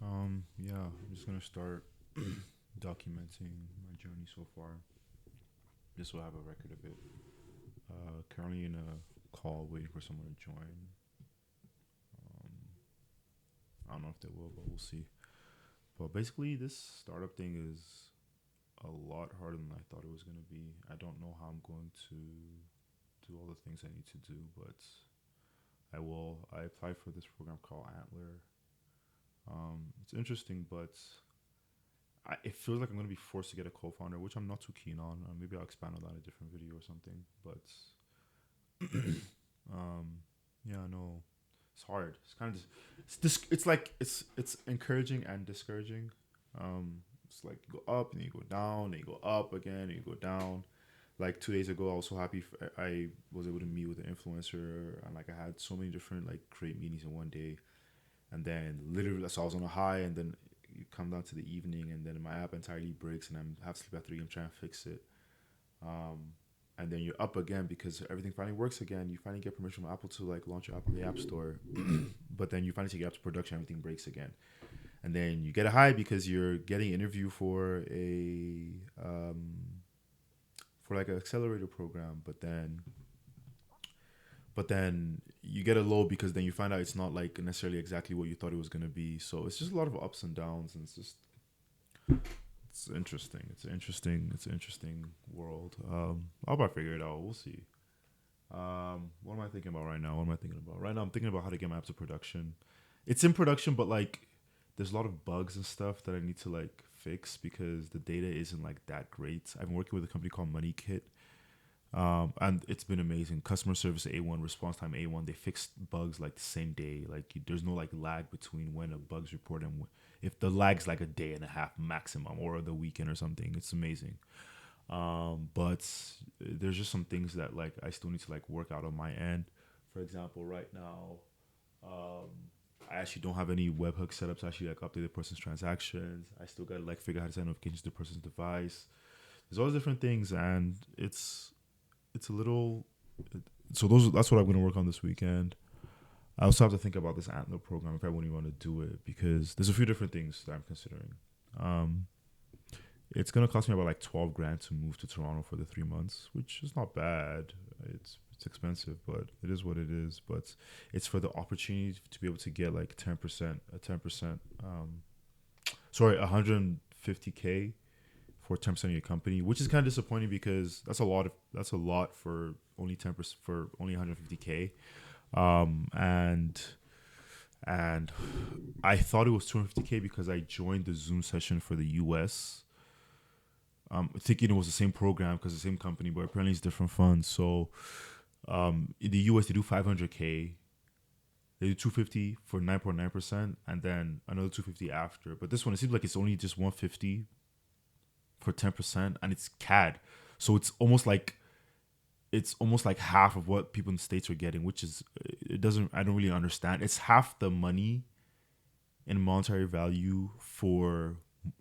Yeah, I'm just gonna start documenting my journey so far. This will have a record of it. Currently in a call waiting for someone to join. Um, I don't know if they will, but we'll see. But basically, this startup thing is a lot harder than I thought it was gonna be. I don't know how I'm going to do all the things I need to do, but I will. I applied for this program called Antler. It's interesting, but it feels like I'm going to be forced to get a co-founder, which I'm not too keen on. Maybe I'll expand on that in a different video or something. But um, yeah, no, it's hard. It's kind of it's like it's encouraging and discouraging. It's like you go up and then you go down, then you go up again, and you go down. Like 2 days ago, I was so happy I was able to meet with an influencer, and like I had so many different like great meetings in one day. And then literally, so I was on a high, and then you come down to the evening, and then my app entirely breaks, and I have to sleep at 3. I'm trying to fix it. Um, and then you're up again because everything finally works again. You finally get permission from Apple to like launch your app on the App Store, but then you finally take it up to production, everything breaks again. And then you get a high because you're getting an interview for like an accelerator program, but then you get a low because then you find out it's not like necessarily exactly what you thought it was going to be. So it's just a lot of ups and downs, and it's interesting. It's an interesting world. I'll probably figure it out. We'll see. What am I thinking about right now? What am I thinking about right now? I'm thinking about how to get my app to production. It's in production, but like there's a lot of bugs and stuff that I need to like fix because the data isn't like that great. I've been working with a company called MoneyKit, and it's been amazing. Customer service A1, response time A1. They fixed bugs like the same day. Like there's no like lag between when a bug's reported and if the lag's like a day and a half maximum or the weekend or something. It's amazing. But there's just some things that like I still need to like work out on my end. For example, right now, um, I actually don't have any webhook setup to actually like update the person's transactions. I still gotta like figure out how to send notifications to the person's device. There's all these different things, and it's a little. So that's what I'm gonna work on this weekend. I also have to think about this Antler program if I really want to do it because there's a few different things that I'm considering. Um, it's gonna cost me about like 12 grand to move to Toronto for the 3 months, which is not bad. It's expensive, but it is what it is. But it's for the opportunity to be able to get like 10%, a 10%, sorry, 150K for 10% of your company, which is kind of disappointing because that's a lot for only 10% for only 150K. And I thought it was 250K because I joined the Zoom session for the US, thinking it was the same program because the same company, but apparently it's different funds. So in the US they do 500K, they do 250 for 9.9%, and then another 250 after. But this one it seems like it's only just 150 for 10%, and it's CAD, so it's almost like half of what people in the states are getting, which is it doesn't I don't really understand. It's half the money in monetary value for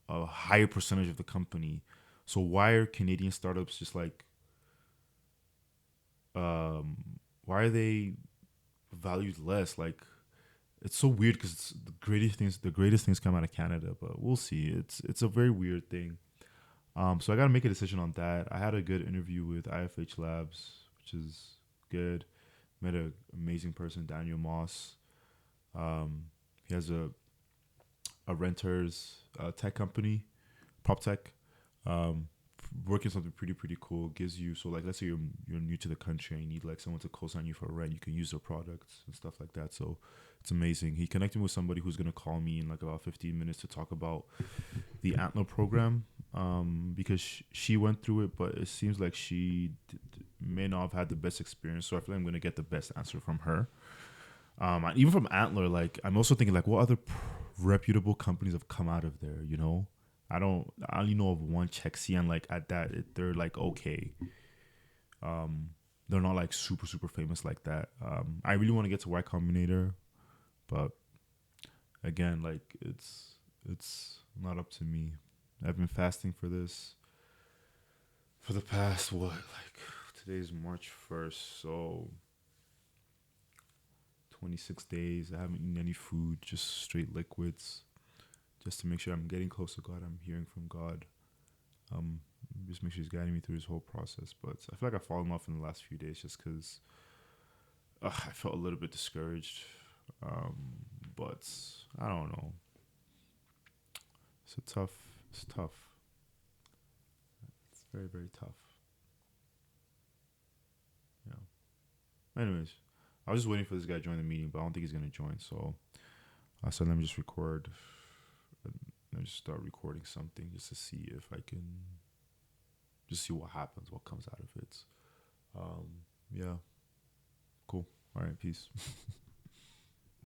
a higher percentage of the company. So why are Canadian startups just like why are they valued less? Like it's so weird because the greatest things come out of Canada, but we'll see. It's a very weird thing. So I got to make a decision on that. I had a good interview with IFH Labs, which is good. Met an amazing person, Daniel Moss. He has a renters tech company, prop tech. Um, Working something pretty cool gives you, so like let's say you're new to the country and you need like someone to co-sign you for a rent, you can use their products and stuff like that. So it's amazing. He connected me with somebody who's gonna call me in like about 15 minutes to talk about the Antler program, because she went through it, but it seems like may not have had the best experience. So I feel like I'm gonna get the best answer from her. And even from Antler, like I'm also thinking like what other reputable companies have come out of there. I only know of one Chexi, and like at that they're like okay. They're not like super famous like that. I really want to get to Y Combinator, but again, like it's not up to me. I've been fasting for this for the past what like today's March 1st, so 26 days. I haven't eaten any food, just straight liquids. just to make sure I'm getting close to God. I'm hearing from God. Um, just make sure He's guiding me through this whole process. But I feel like I've fallen off in the last few days just because I felt a little bit discouraged. Um, but I don't know. It's a tough. It's tough. It's very very tough. Yeah. Anyways, I was just waiting for this guy to join the meeting, but I don't think he's gonna join. So I said, let me just record. Let me just start recording something just to see if I can just see what happens, what comes out of it. Yeah, cool. All right, peace.